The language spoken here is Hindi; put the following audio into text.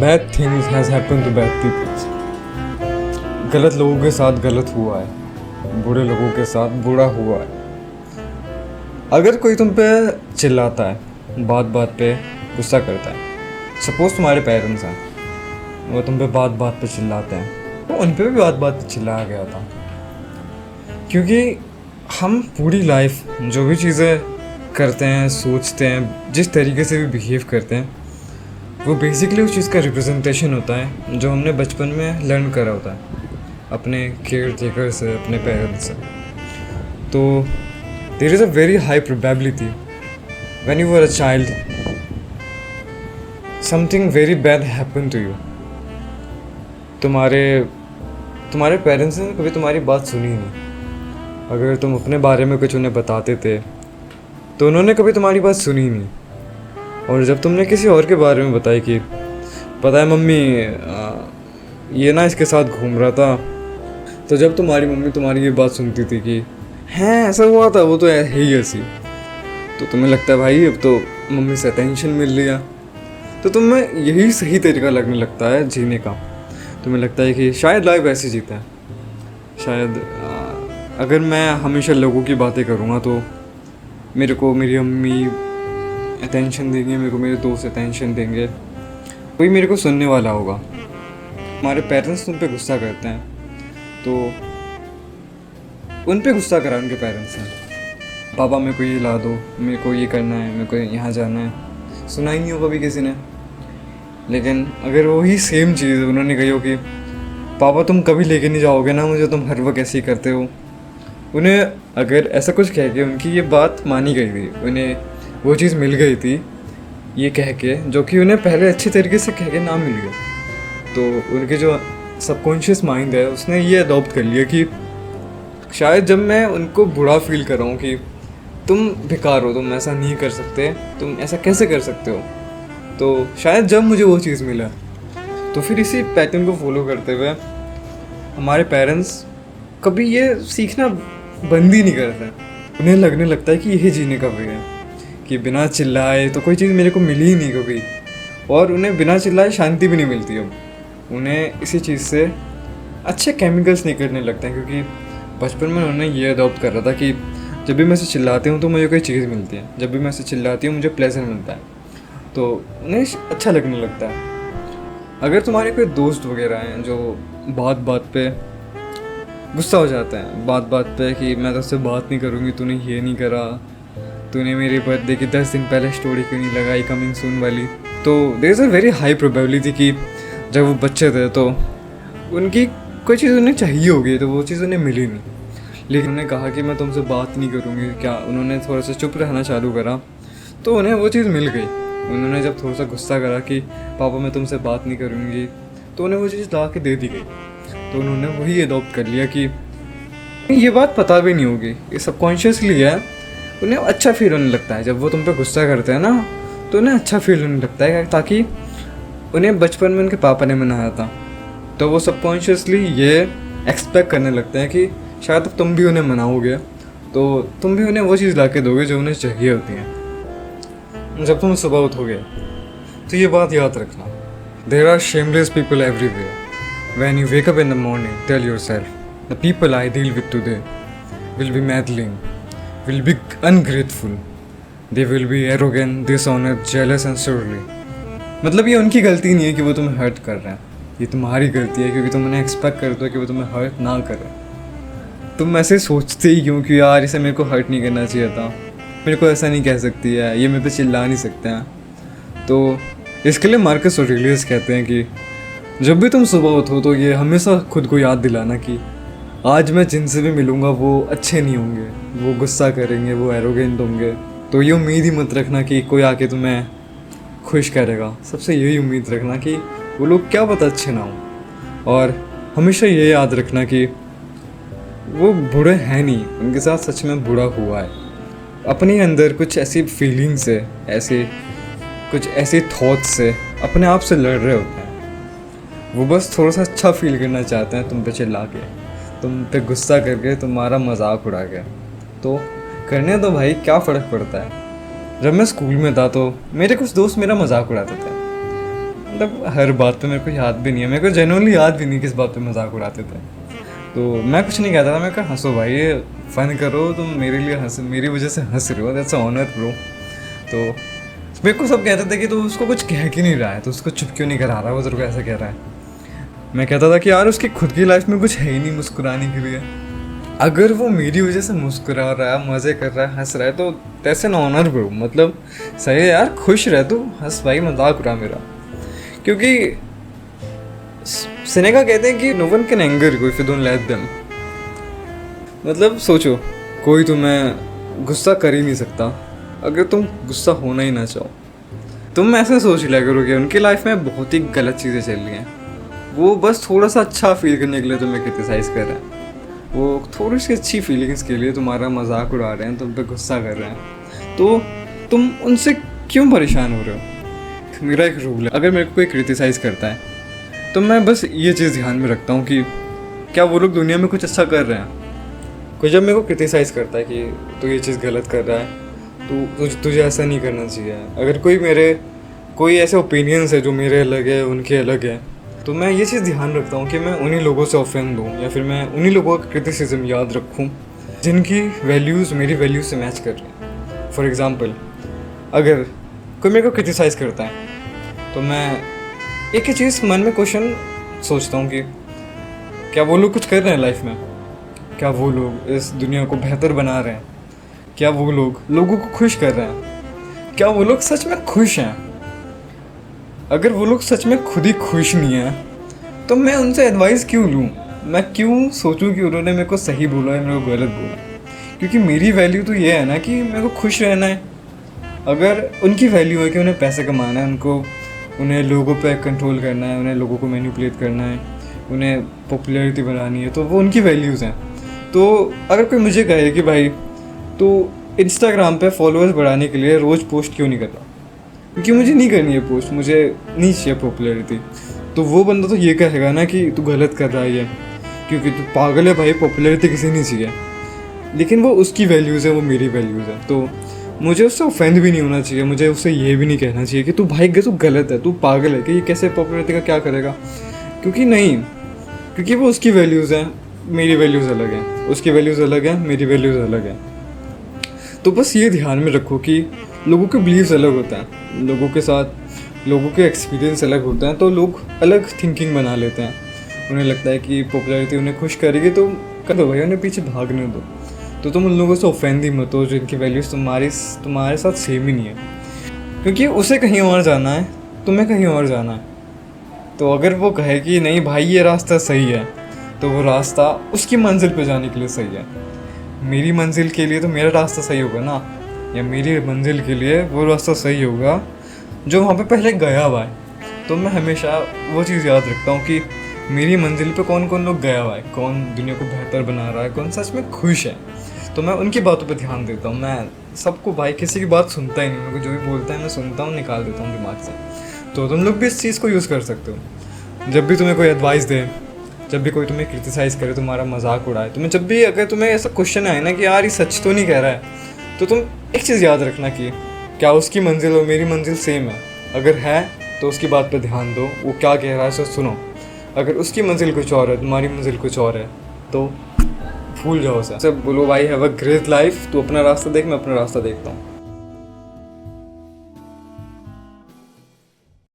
Bad things has happened to bad people. गलत लोगों के साथ गलत हुआ है, बुरे लोगों के साथ बुरा हुआ है। अगर कोई तुम पे चिल्लाता है, बात बात पे गुस्सा करता है, सपोज तुम्हारे पेरेंट्स हैं, वो तुम पे बात बात पे चिल्लाते हैं, तो उन पे भी बात बात पे चिल्लाया गया था। क्योंकि हम पूरी लाइफ जो भी चीज़ें करते हैं, सोचते हैं, जिस तरीके से भी बिहेव करते हैं, वो बेसिकली उस चीज़ का रिप्रेजेंटेशन होता है जो हमने बचपन में लर्न करा होता है अपने केयर टेकर से, अपने पेरेंट्स से। तो there is a very high probability when you were a child something very bad happen to you. तुम्हारे पेरेंट्स ने कभी तुम्हारी बात सुनी नहीं। अगर तुम अपने बारे में कुछ उन्हें बताते थे तो उन्होंने कभी तुम्हारी बात सुनी नहीं। और जब तुमने किसी और के बारे में बताया कि पता है मम्मी, ये ना इसके साथ घूम रहा था, तो जब तुम्हारी मम्मी तुम्हारी ये बात सुनती थी कि हैं ऐसा हुआ था, वो तो है ही ऐसी, तो तुम्हें लगता है भाई अब तो मम्मी से अटेंशन मिल लिया, तो तुम्हें यही सही तरीका लगने लगता है जीने का। तुम्हें लगता है कि शायद लाइफ ऐसे जीता है, शायद अगर मैं हमेशा लोगों की बातें करूँगा तो मेरे को मेरी अम्मी अटेंशन देंगे, मेरे को मेरे दोस्त अटेंशन देंगे, कोई मेरे को सुनने वाला होगा। हमारे पेरेंट्स तुम पे गुस्सा करते हैं तो उन पे गुस्सा करा उनके पेरेंट्स ने, पापा मेरे को ये ला दो, मेरे को ये करना है, मेरे को यहाँ जाना है। सुना ही नहीं हो कभी किसी ने। लेकिन अगर वही सेम चीज़ उन्होंने कही हो कि पापा तुम कभी लेके नहीं जाओगे ना मुझे, तुम हर वक्त ऐसे ही करते हो, उन्हें अगर ऐसा कुछ कह के उनकी ये बात मानी गई थी, उन्हें वो चीज़ मिल गई थी ये कह के, जो कि उन्हें पहले अच्छी तरीके से कह के ना मिल गया, तो उनके जो सबकॉन्शियस माइंड है उसने ये अडॉप्ट कर लिया कि शायद जब मैं उनको बुरा फील कर रहा हूँ कि तुम बेकार हो, तुम ऐसा नहीं कर सकते, तुम ऐसा कैसे कर सकते हो, तो शायद जब मुझे वो चीज़ मिला तो फिर इसी पैटर्न को फॉलो करते हुए हमारे पेरेंट्स कभी ये सीखना बंद ही नहीं करते। उन्हें लगने लगता है कि यही जीने का वे है कि बिना चिल्लाए तो कोई चीज़ मेरे को मिली ही नहीं कभी, और उन्हें बिना चिल्लाए शांति भी नहीं मिलती। अब उन्हें इसी चीज़ से अच्छे केमिकल्स निकलने लगते हैं, क्योंकि बचपन में उन्होंने ये अडॉप्ट कर रहा था कि जब भी मैं इसे चिल्लाती हूँ तो मुझे कोई चीज़ मिलती है, जब भी मैं इसे चिल्लाती हूँ मुझे प्लेजर मिलता है, तो उन्हें अच्छा लगने लगता है। अगर तुम्हारे कोई दोस्त वगैरह हैं जो बात बात पे गुस्सा हो जाते हैं, बात बात पे कि मैं तो उससे बात नहीं करूँगी, तूने ये नहीं करा, तूने मेरे बर्थडे की 10 दिन पहले स्टोरी क्यों नहीं लगाई कमिंग सून वाली, तो there is a very high probability कि जब वो बच्चे थे तो उनकी कोई चीज़ उन्हें चाहिए होगी, तो वो चीज़ उन्हें मिली नहीं। लेकिन उन्होंने कहा कि मैं तुमसे बात नहीं करूँगी, क्या उन्होंने थोड़ा सा चुप रहना चालू करा तो उन्हें वो चीज़ मिल गई। उन्होंने जब थोड़ा सा गुस्सा करा कि पापा मैं तुमसे बात नहीं करूँगी, तो उन्हें वो चीज़ ला के दे दी गई, तो उन्होंने वही अडॉप्ट कर लिया कि ये बात पता भी नहीं होगी, ये सबकॉन्शियसली है। उन्हें अच्छा फील होने लगता है जब वो तुम पे गुस्सा करते हैं ना, तो उन्हें अच्छा फील होने लगता है, ताकि उन्हें बचपन में उनके पापा ने मनाया था, तो वो सबकॉन्शियसली ये एक्सपेक्ट करने लगते हैं कि शायद अब तुम भी उन्हें मनाओगे तो तुम भी उन्हें वो चीज़ ला के दोगे जो उन्हें चाहिए होती है। जब तुम सुबह उठोगे तो ये बात याद रखना, there are shameless people everywhere. When you wake up in the morning tell yourself the people I deal with today will be meddling, will be ungrateful, they will be arrogant, dishonest, jealous and surly। मतलब ये उनकी गलती नहीं है कि वो तुम्हें हर्ट कर रहे हैं, ये तुम्हारी गलती है क्योंकि तुम उन्हें एक्सपेक्ट करते हो कि वो तुम्हें हर्ट ना करें। तुम ऐसे सोचते ही क्यों कि यार इसे मेरे को हर्ट नहीं करना चाहिए था, मेरे को ऐसा नहीं कह सकती है, ये मेरे पे चिल्ला नहीं सकते हैं। तो इसके लिए मार्कस ऑरेलियस कहते हैं कि जब भी तुम सुबह उठो तो ये हमेशा खुद को याद दिलाना कि आज मैं जिनसे भी मिलूँगा वो अच्छे नहीं होंगे, वो गुस्सा करेंगे, वो एरोगेंट होंगे, तो ये उम्मीद ही मत रखना कि कोई आके तुम्हें खुश करेगा। सबसे यही उम्मीद रखना कि वो लोग क्या पता अच्छे ना हो, और हमेशा ये याद रखना कि वो बुरे हैं नहीं, उनके साथ सच में बुरा हुआ है। अपने अंदर कुछ ऐसी फीलिंग्स है, कुछ ऐसे थॉट्स से अपने आप से लड़ रहे होते हैं। वो बस थोड़ा सा अच्छा फील करना चाहते हैं तुम पे चिल्ला के, तुम पे गुस्सा करके, तुम्हारा मजाक उड़ा के। तो करने दो भाई, क्या फ़र्क पड़ता है। जब मैं स्कूल में था तो मेरे कुछ दोस्त मेरा मजाक उड़ाते थे, मतलब हर बात पे मेरे को याद भी नहीं है, मेरे को जेन्युइनली याद भी नहीं किस बात पे मजाक उड़ाते थे। तो मैं कुछ नहीं कहता था, मैं कहा हंसो भाई, फन करो, तुम मेरे लिए हंस, मेरी वजह से हंस रहे हो, दैट्स ऑनर ब्रो। तो मेरे को सब कहते थे कि तू उसको कुछ कह क्यों नहीं रहा है, तो उसको चुप क्यों नहीं करा रहा, वो तेरे को ऐसा कह रहा है। मैं कहता था कि यार उसकी खुद की लाइफ में कुछ है ही नहीं मुस्कुराने के लिए, अगर वो मेरी वजह से मुस्कुरा रहा है, मज़े कर रहा है, हंस रहा है, तो दैट्स एन ऑनर ब्रो। मतलब सही है यार, खुश रह तू, हंस भाई, मजाक उड़ा मेरा। क्योंकि सेनेका कहते हैं कि no one can anger you if you don't let them. मतलब सोचो, कोई तुम्हें गुस्सा कर ही नहीं सकता अगर तुम गुस्सा होना ही ना चाहो। तुम ऐसे सोच लिया करो कि उनकी लाइफ में बहुत ही गलत चीज़ें चल रही हैं, वो बस थोड़ा सा अच्छा फील करने के लिए तुम्हें क्रिटिसाइज़ कर रहे हैं, वो थोड़ी सी अच्छी फीलिंग्स के लिए तुम्हारा मजाक उड़ा रहे हैं, तुम पे गुस्सा कर रहे हैं, तो तुम उनसे क्यों परेशान हो रहे हो। मेरा एक रूल है, अगर मेरे को कोई क्रिटिसाइज़ करता है तो मैं बस ये चीज़ ध्यान में रखता हूँ कि क्या वो लोग दुनिया में कुछ अच्छा कर रहे हैं। कोई जब मेरे को क्रिटिसाइज़ करता है कि तू ये चीज़ गलत कर रहा है, तुझे ऐसा नहीं करना चाहिए, अगर कोई ऐसे ओपिनियंस है जो मेरे अलग है, उनके अलग है, तो मैं ये चीज़ ध्यान रखता हूँ कि मैं उन्हीं लोगों से ऑफेंड दूँ, या फिर मैं उन्हीं लोगों का क्रिटिसिज्म याद रखूँ जिनकी वैल्यूज़ मेरी वैल्यूज़ से मैच कर रही हैं। फॉर एग्ज़ाम्पल, अगर कोई मेरे को क्रिटिसाइज़ करता है तो मैं एक ही चीज़ मन में क्वेश्चन सोचता हूँ कि क्या वो लोग कुछ कर रहे हैं लाइफ में, क्या वो लोग इस दुनिया को बेहतर बना रहे हैं, क्या वो लोग लोगों को खुश कर रहे हैं, क्या वो लोग सच में खुश हैं। अगर वो लोग सच में खुद ही खुश नहीं हैं तो मैं उनसे एडवाइस क्यों लूँ, मैं क्यों सोचूं कि उन्होंने मेरे को सही बोला है, मेरे को गलत बोला। क्योंकि मेरी वैल्यू तो ये है ना कि मेरे को खुश रहना है। अगर उनकी वैल्यू है कि उन्हें पैसे कमाना है, उन्हें लोगों पे कंट्रोल करना है, उन्हें लोगों को मैनिपुलेट करना है, उन्हें पॉपुलैरिटी बनानी है, तो वो उनकी वैल्यूज़ हैं। तो अगर कोई मुझे कहे कि भाई तो इंस्टाग्राम पे फॉलोअर्स बढ़ाने के लिए रोज़ पोस्ट क्यों नहीं कर रहा, क्योंकि मुझे नहीं करनी है पोस्ट, मुझे नहीं चाहिए पॉपुलैरिटी, तो वो बंदा तो ये कहेगा ना कि तू गलत कर रहा है, क्योंकि तू पागल है भाई, पॉपुलैरिटी किसी नहीं चाहिए। लेकिन वो उसकी वैल्यूज़ है, वो मेरी वैल्यूज़ है, तो मुझे उससे ऑफेंड भी नहीं होना चाहिए, मुझे उससे ये भी नहीं कहना चाहिए कि तू भाई तू गलत है, तू पागल है, कि ये कैसे पॉपुलैरिटी का क्या करेगा। क्योंकि नहीं, क्योंकि वो उसकी वैल्यूज़ हैं, मेरी वैल्यूज़ अलग हैं, उसकी वैल्यूज़ अलग हैं, मेरी वैल्यूज़ अलग हैं। तो बस ये ध्यान में रखो कि लोगों के बिलीव्स अलग होते हैं, लोगों के साथ लोगों के एक्सपीरियंस अलग होते हैं, तो लोग अलग थिंकिंग बना लेते हैं। उन्हें लगता है कि पॉपुलैरिटी उन्हें खुश करेगी तो कर दो भाई, उन्हें पीछे भागने दो। तो तुम उन लोगों से ऑफेंड ही मत हो जिनकी वैल्यूज़ तुम्हारे साथ सेम ही नहीं है, क्योंकि उसे कहीं और जाना है, तुम्हें कहीं और जाना है। तो अगर वो कहे कि नहीं भाई ये रास्ता सही है, तो वो रास्ता उसकी मंजिल पे जाने के लिए सही है। मेरी मंजिल के लिए तो मेरा रास्ता सही होगा ना, या मेरी मंजिल के लिए वो रास्ता सही होगा जो वहाँ पे पहले गया हुआ है। तो मैं हमेशा वो चीज़ याद रखता हूँ कि मेरी मंजिल पे कौन कौन लोग गया हुआ है, कौन दुनिया को बेहतर बना रहा है, कौन सच में खुश है। तो मैं उनकी बातों पे ध्यान देता हूँ। मैं सबको भाई किसी की बात सुनता ही नहीं, मेरे को जो भी बोलता है मैं सुनता हूँ, निकाल देता हूँ दिमाग से। तो तुम लोग भी इस चीज़ को यूज़ कर सकते हो। जब भी तुम्हें कोई एडवाइस दे, जब भी कोई तुम्हें क्रिटिसाइज़ करे, तुम्हारा मजाक उड़ाए, तुम्हें जब भी अगर तुम्हें ऐसा क्वेश्चन आए ना कि यार ये सच तो नहीं कह रहा है, तो तुम एक चीज़ याद रखना कि क्या उसकी मंजिल और मेरी मंजिल सेम है। अगर है तो उसकी बात पर ध्यान दो, वो क्या कह रहा है उसे सुनो। अगर उसकी मंजिल कुछ और है, तुम्हारी मंजिल कुछ और है, तो भूल जाओ उसे। बोलो भाई हैव अ ग्रेट लाइफ, तू अपना रास्ता देख, मैं अपना रास्ता देखता हूँ।